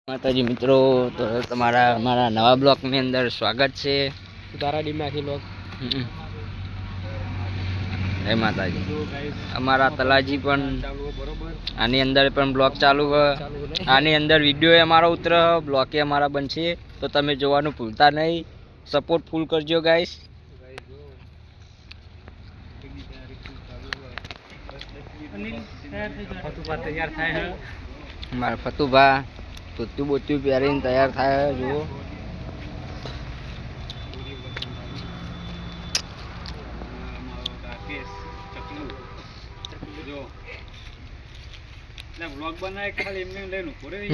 માતાજી મિત્રો, તો તમારા અમારા નવા બ્લોગની અંદર સ્વાગત છે. તારા ડીમાંથી બ્લોગ. જય માતાજી. અમારા તલાજી પણ આની અંદર પણ બ્લોગ ચાલુ છે. આની અંદર વિડીયો અમારો ઉતર બ્લોગ અમારા બનશે, તો તમે જોવાનું ભૂલતા નહીં. સપોર્ટ ફૂલ કરજો ગાઈસ. મારા ફતુભા ધોતું બોતું પહેરીને તૈયાર થાય. જુઓ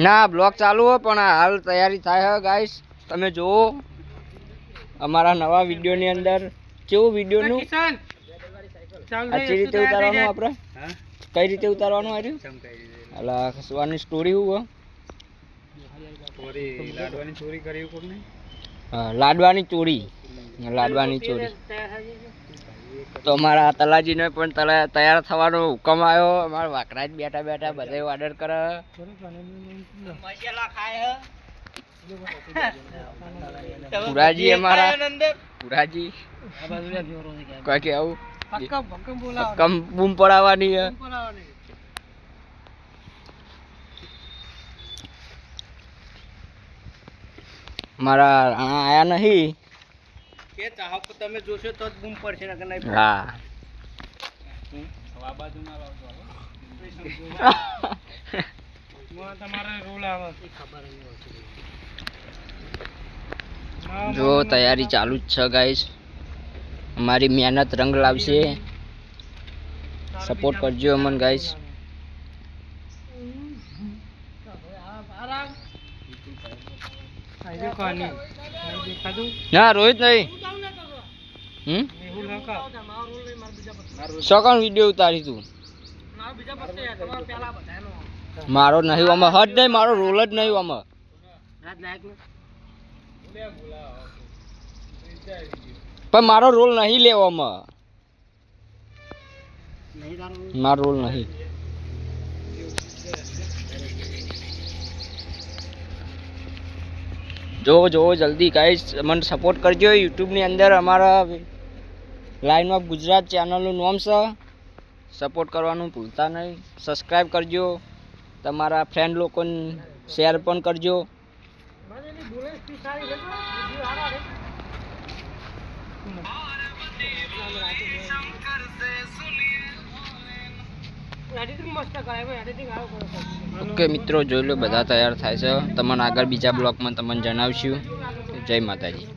ના બ્લોગ ચાલુ હોય પણ હાલ તૈયારી થાય હે ગાઈસ. તમે જુઓ અમારા નવા વિડીયો ની અંદર કેવું વિડીયો નું આછી રીતે ઉતારવાનું, આપણે કઈ રીતે ઉતારવાનું આવ્યું અલા ખસવાની સ્ટોરી હું લાડવાની ચોરી. તો અમારા તલાજીને પણ તૈયાર થવાનો હુકમ આવ્યો. અમારા વાકડા જ બેઠા બેઠા બધા ઓર્ડર કરે. પુરાજી અમારા પુરાજી કોઈ કે આવું ભક્કમ બૂમ પડાવવાની હે. મારા આયા નહીં કે ચાહક તમે જોશો તો જ બૂમ પડશે ને કે નહીં. હા આ બાજુ ના લાવજો તમારે રોલ આવે ખબર નહીં. જો તૈયારી ચાલુ જ છે ગાઈસ. અમારી મહેનત રંગ લાવશે. સપોર્ટ કરજો અમન ગાઈસ. ના રોહિત નહીં સકન વિડીયો ઉતારી તું. મારો નહીં આમાં હદ નહીં, મારો રોલ જ નહીં આમાં. પણ મારો રોલ નહીં લેવામાં, મારો રોલ નહીં. જો જલ્દી ગાઈસ મને સપોર્ટ કરજો. યુટ્યુબની અંદર અમારા લાઈન ઓફ ગુજરાત ચેનલનું નામ છે. સપોર્ટ કરવાનું ભૂલતા નહીં. સબસ્ક્રાઈબ કરજો. તમારા ફ્રેન્ડ લોકોને શેર પણ કરજો. ઓકે મિત્રો, જોઈ લો બધા તૈયાર થાય છે. તમને આગળ બીજા બ્લોગમાં તમને જણાવશું. જય માતાજી.